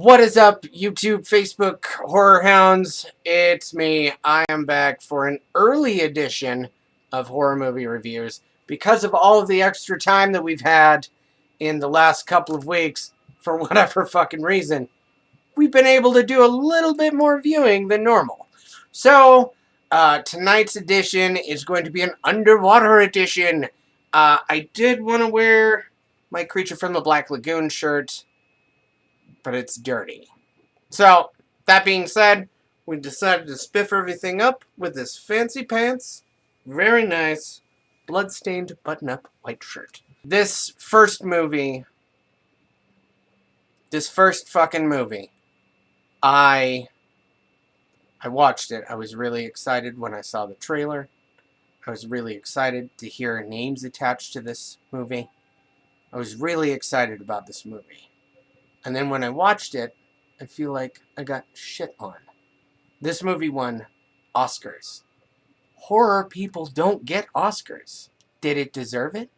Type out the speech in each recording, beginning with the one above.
What is up, YouTube, Facebook, Horror Hounds? It's me. I am back for an early edition of horror movie reviews. Because of all of the extra time that we've had in the last couple of weeks, for whatever fucking reason, we've been able to do a little bit more viewing than normal. So, tonight's edition is going to be an underwater edition. I did want to wear my Creature from the Black Lagoon shirt, but it's dirty. So, that being said, we decided to spiff everything up with this fancy pants, very nice, blood-stained button-up white shirt. This first fucking movie, I watched it. I was really excited when I saw the trailer. I was really excited to hear names attached to this movie. I was really excited about this movie. And then when I watched it, I feel like I got shit on. This movie won Oscars. Horror people don't get Oscars. Did it deserve it?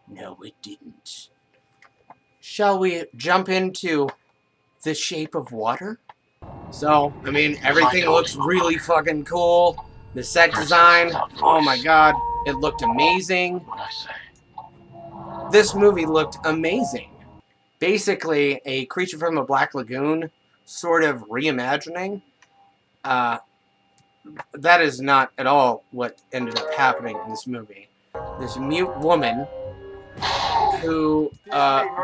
No, it didn't. Shall we jump into The Shape of Water? So, I mean, everything looks really fucking cool. The set design, oh my god, it looked amazing. This movie looked amazing. Basically, a Creature from the Black Lagoon sort of reimagining. That is not at all what ended up happening in this movie. This mute woman who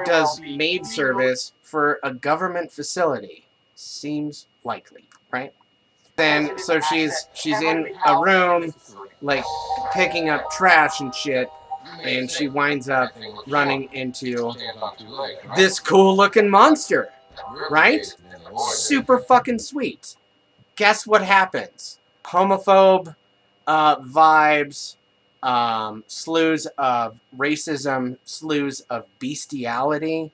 does maid service for a government facility. Seems likely, right? Then, so she's in a room, like, picking up trash and shit, and she winds up running into this cool-looking monster, right? Super fucking sweet. Guess what happens? Homophobe vibes, slews of racism, slews of bestiality,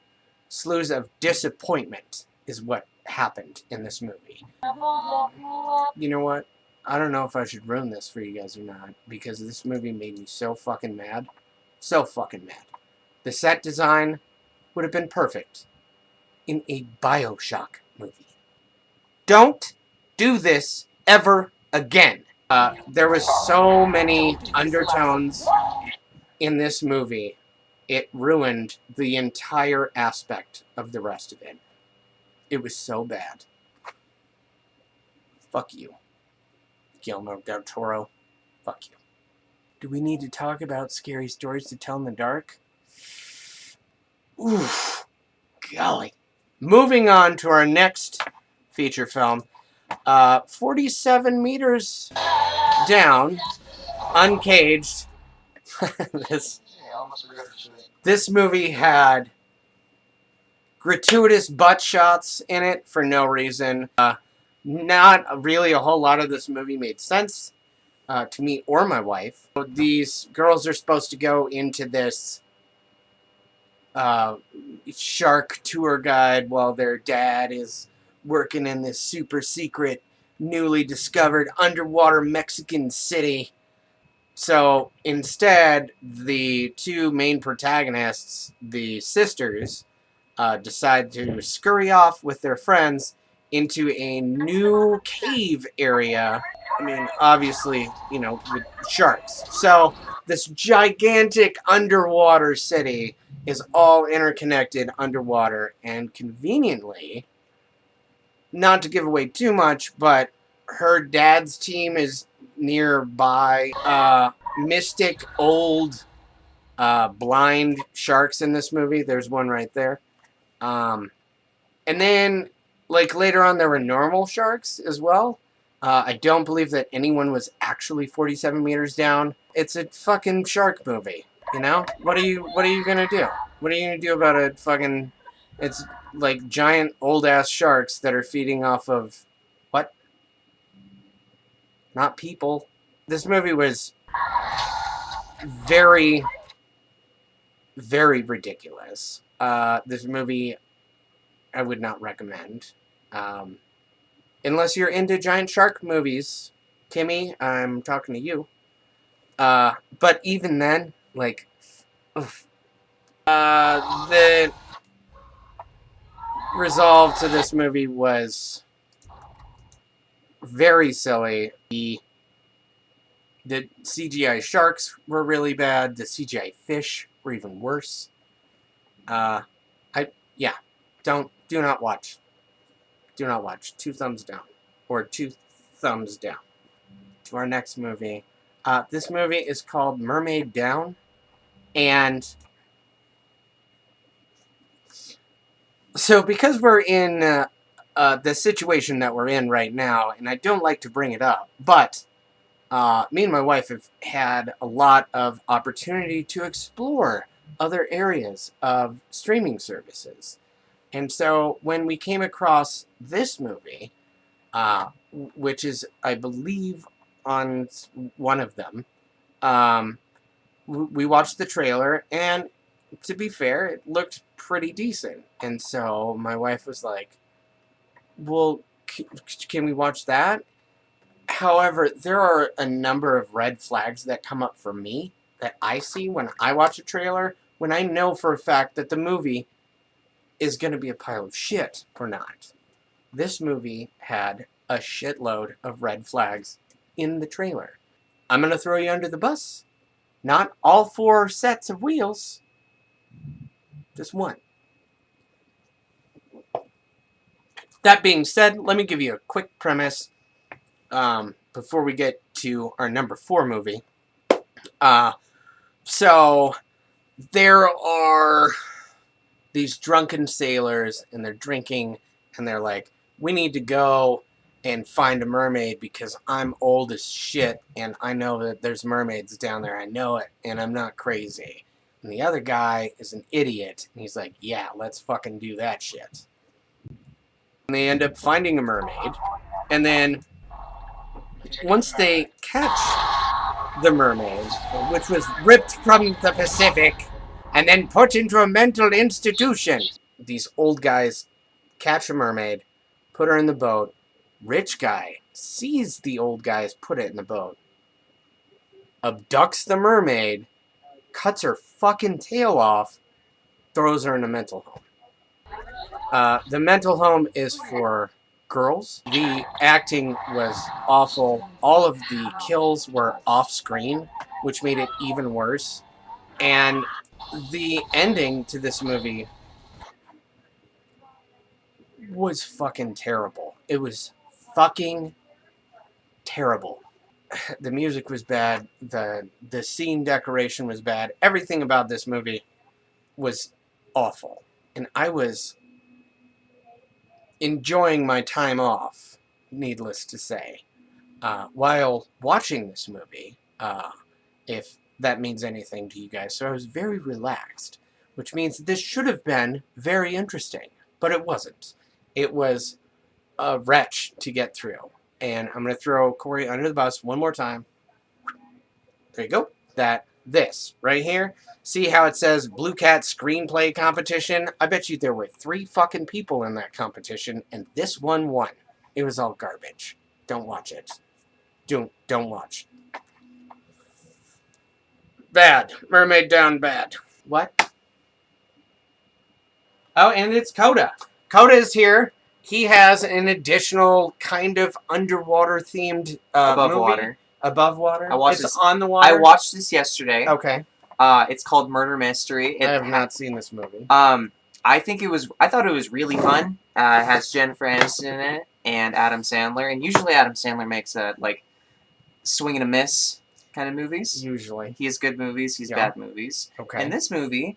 slews of disappointment is what happened in this movie. You know what? I don't know if I should ruin this for you guys or not, because this movie made me so fucking mad. So fucking mad. The set design would have been perfect in a BioShock movie. Don't do this ever again. There was so many undertones in this movie, it ruined the entire aspect of the rest of it. It was so bad. Fuck you, Guillermo del Toro. Fuck you. Do we need to talk about scary stories to tell in the dark? Oof. Golly. Moving on to our next feature film. 47 meters down, uncaged. This movie had gratuitous butt shots in it for no reason. Not really a whole lot of this movie made sense to me or my wife. These girls are supposed to go into this shark tour guide while their dad is working in this super secret, newly discovered underwater Mexican city. So instead, the two main protagonists, the sisters, decide to scurry off with their friends into a new cave area. I mean, obviously, you know, with sharks. So this gigantic underwater city is all interconnected underwater, and conveniently, not to give away too much, but her dad's team is nearby. Mystic old blind sharks in this movie. There's one right there. And then, like, later on, there were normal sharks as well. I don't believe that anyone was actually 47 meters down. It's a fucking shark movie, you know? What are you gonna do? What are you gonna do about a fucking... It's like giant old-ass sharks that are feeding off of... What? Not people. This movie was very, very ridiculous. This movie I would not recommend. Unless you're into giant shark movies, Timmy, I'm talking to you. But even then, like, oof. resolve to this movie was very silly. The CGI sharks were really bad. The CGI fish were even worse. Do not watch. Do not watch. 2 thumbs down. Or 2 thumbs down. To our next movie. This movie is called Mermaid Down. And so because we're in the situation that we're in right now, and I don't like to bring it up, but me and my wife have had a lot of opportunity to explore other areas of streaming services. And so when we came across this movie, which is, I believe, on one of them, we watched the trailer, and to be fair, it looked pretty decent. And so my wife was like, well, can we watch that? However, there are a number of red flags that come up for me that I see when I watch a trailer, when I know for a fact that the movie is going to be a pile of shit or not. This movie had a shitload of red flags in the trailer. I'm going to throw you under the bus. Not all 4 sets of wheels. Just one. That being said, let me give you a quick premise before we get to our number 4 movie. So there are these drunken sailors, and they're drinking, and they're like, we need to go and find a mermaid because I'm old as shit, and I know that there's mermaids down there. I know it, and I'm not crazy. And the other guy is an idiot, and he's like, yeah, let's fucking do that shit. And they end up finding a mermaid, and then once they catch the mermaid, which was ripped from the Pacific and then put into a mental institution, these old guys catch a mermaid, put her in the boat. Rich guy sees the old guys put it in the boat, abducts the mermaid, cuts her fucking tail off, throws her in a mental home. The mental home is for girls. The acting was awful. All of the kills were off screen, which made it even worse. And the ending to this movie was fucking terrible. It was fucking terrible. The music was bad. The scene decoration was bad. Everything about this movie was awful. And I was enjoying my time off, needless to say, while watching this movie, if that means anything to you guys. So I was very relaxed, which means this should have been very interesting, but it wasn't. It was a wretch to get through. And I'm going to throw Corey under the bus one more time. There you go. This right here. See how it says Blue Cat Screenplay Competition? I bet you there were 3 fucking people in that competition, and this one won. It was all garbage. Don't watch it. Don't watch. Bad. Mermaid Down bad. What? Oh, and it's Coda. Coda is here. He has an additional kind of underwater themed Above movie. Water. Above Water? I watched It's this. on the water? I watched this yesterday. Okay. It's called Murder Mystery. I have not seen this movie. I thought it was really fun. It has Jennifer Aniston in it and Adam Sandler. And usually Adam Sandler makes swing and a miss kind of movies. Usually. He has good movies. He's bad movies. Okay. And this movie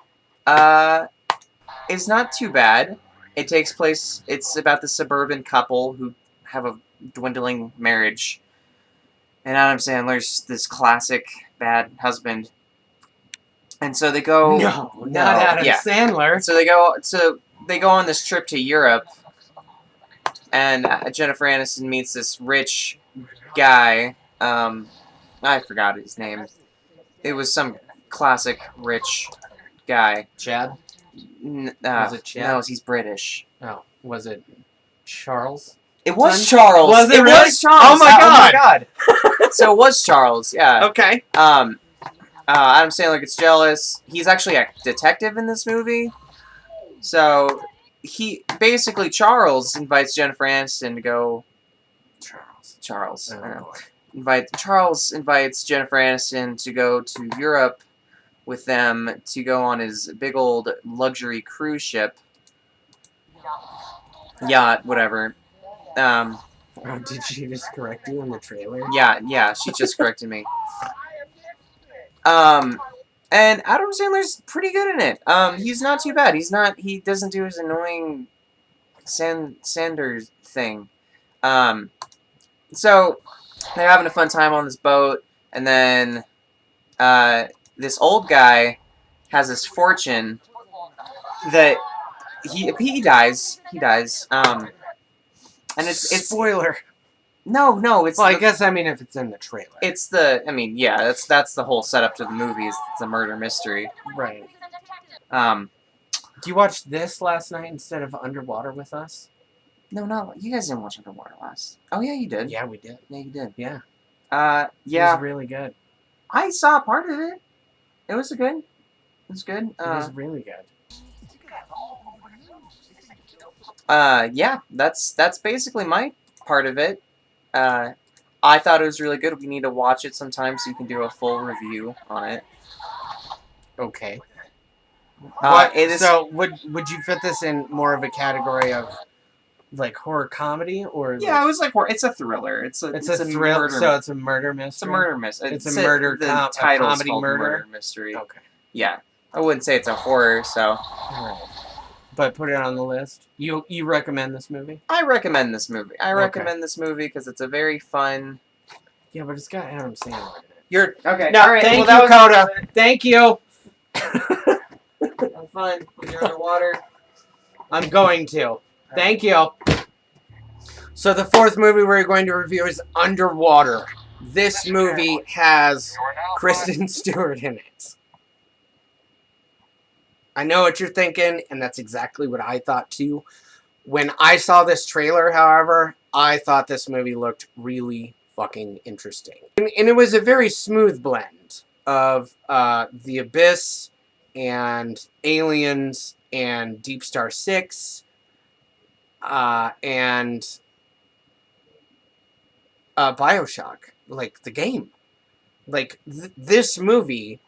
is not too bad. It takes place. It's about the suburban couple who have a dwindling marriage. And Adam Sandler's this classic bad husband. And so they go. No, not Adam Sandler. So they go on this trip to Europe, and Jennifer Aniston meets this rich guy. I forgot his name. It was some classic rich guy. Chad? Was it Chad? No, he's British. Oh, was it Charles? It was Charles. Was it really? Was Charles. Oh my god! Oh my god! So it was Charles. Yeah. Okay. Adam Sandler gets jealous. He's actually a detective in this movie. So Charles invites Jennifer Aniston to go. Charles. I don't know. Oh, Charles invites Jennifer Aniston to go to Europe with them to go on his big old luxury cruise ship. Yacht, whatever. oh, did she just correct you in the trailer? Yeah, she just corrected me. And Adam Sandler's pretty good in it. He's not too bad. He doesn't do his annoying Sanders thing. So they're having a fun time on this boat, and then this old guy has this fortune that he dies. He dies. And it's spoiler. No, it's Well, I guess I mean if it's in the trailer. it's that's the whole setup to the movie. It's a murder mystery. Right. Um, Do you watch this last night instead of Underwater with Us? no, you guys didn't watch Underwater last. Oh yeah, you did. Yeah, we did. Yeah, you did. Yeah. Yeah. It was really good. I saw part of it. It was good. It was good. It was really good. Yeah, that's basically my part of it. I thought it was really good. We need to watch it sometime so you can do a full review on it. Okay. So would you fit this in more of a category of like horror comedy or? Yeah, it was like it's a thriller. It's a thriller. murder. So it's a murder mystery. It's a murder mystery. It's a murder. The title's comedy called murder mystery. Okay. Yeah, I wouldn't say it's a horror. So. Alright. But put it on the list. You recommend this movie? I recommend this movie. I recommend this movie because it's a very fun. Yeah, but it's got Adam Sandler in it. You're okay. No, all right. thank well, you, Coda. Thank you. Have fun when you're underwater. I'm going to. Thank you. So the fourth movie we're going to review is Underwater. This movie has Kristen Stewart in it. I know what you're thinking, and that's exactly what I thought too. When I saw this trailer, however, I thought this movie looked really fucking interesting. And it was a very smooth blend of The Abyss and Aliens and Deep Star 6 and Bioshock, like the game. Like this movie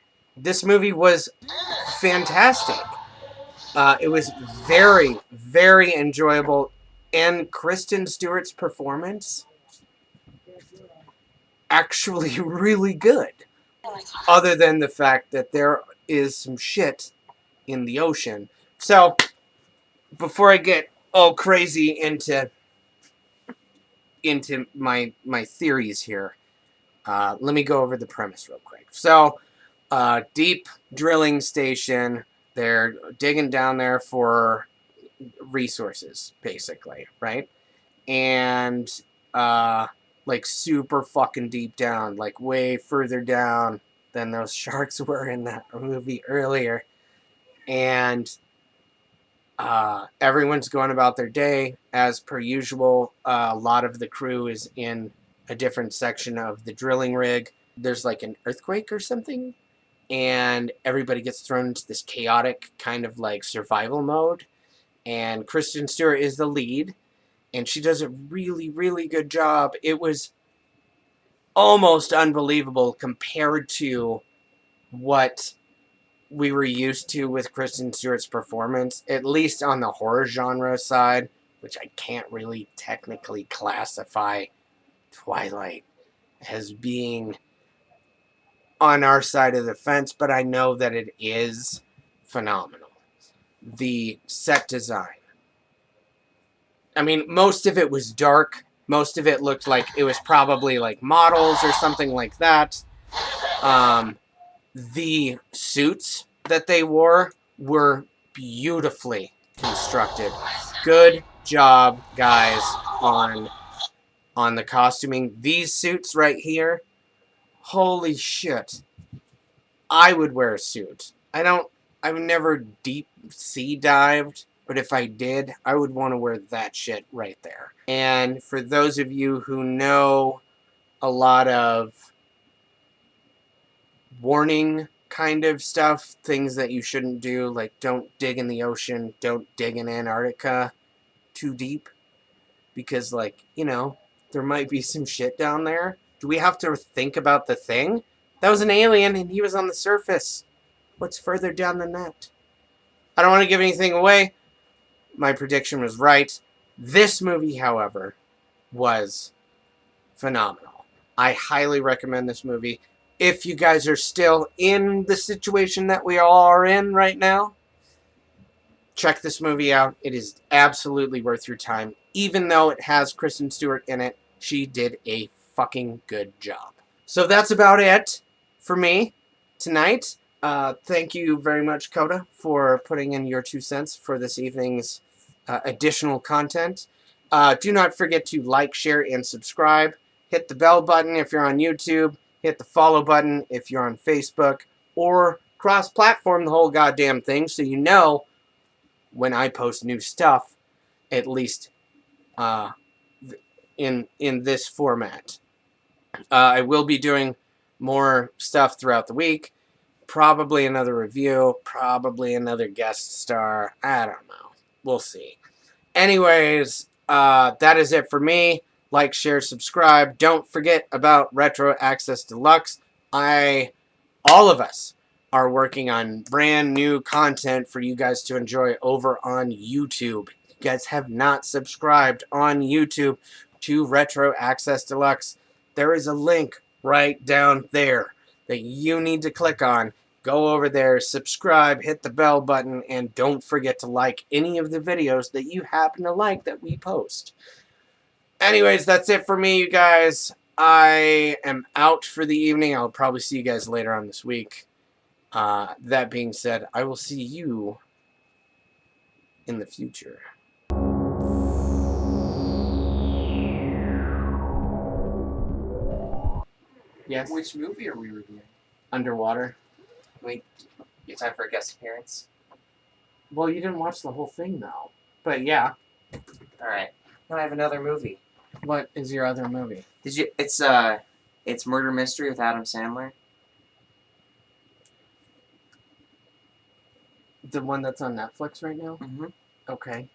was fantastic. It was very, very enjoyable, and Kristen Stewart's performance actually really good. Other than the fact that there is some shit in the ocean. So, before I get all crazy into my theories here, let me go over the premise real quick. So, deep drilling station. They're digging down there for resources, basically, right? And, like, super fucking deep down, like, way further down than those sharks were in that movie earlier. And, everyone's going about their day, as per usual. A lot of the crew is in a different section of the drilling rig. There's, like, an earthquake or something, and everybody gets thrown into this chaotic kind of like survival mode. And Kristen Stewart is the lead, and she does a really, really good job. It was almost unbelievable compared to what we were used to with Kristen Stewart's performance, at least on the horror genre side, which I can't really technically classify Twilight as being on our side of the fence, but I know that it is phenomenal. The set design. I mean, most of it was dark. Most of it looked like it was probably like models or something like that. The suits that they wore were beautifully constructed. Good job, guys, on the costuming. These suits right here, holy shit. I would wear a suit. I've never deep sea dived, but if I did, I would want to wear that shit right there. And for those of you who know a lot of warning kind of stuff, things that you shouldn't do, like don't dig in the ocean, don't dig in Antarctica too deep, because, like, you know, there might be some shit down there. Do we have to think about the Thing? That was an alien and he was on the surface. What's further down than that? I don't want to give anything away. My prediction was right. This movie, however, was phenomenal. I highly recommend this movie. If you guys are still in the situation that we all are in right now, check this movie out. It is absolutely worth your time. Even though it has Kristen Stewart in it, she did a fucking good job. So that's about it for me tonight. Thank you very much, Coda, for putting in your 2 cents for this evening's additional content. Do not forget to like, share, and subscribe. Hit the bell button if you're on YouTube. Hit the follow button if you're on Facebook. Or cross-platform the whole goddamn thing so you know when I post new stuff, at least in this format. I will be doing more stuff throughout the week. Probably another review. Probably another guest star. I don't know. We'll see. Anyways, that is it for me. Like, share, subscribe. Don't forget about Retro Access Deluxe. All of us are working on brand new content for you guys to enjoy over on YouTube. If you guys have not subscribed on YouTube to Retro Access Deluxe, there is a link right down there that you need to click on. Go over there, subscribe, hit the bell button, and don't forget to like any of the videos that you happen to like that we post. Anyways, that's it for me, you guys. I am out for the evening. I'll probably see you guys later on this week. That being said, I will see you in the future. Yes? Which movie are we reviewing? Underwater. Wait, you time for a guest appearance? Well, you didn't watch the whole thing, though. But yeah. Alright. Now I have another movie. What is your other movie? Did you? It's Murder Mystery with Adam Sandler. The one that's on Netflix right now? Mm-hmm. Okay.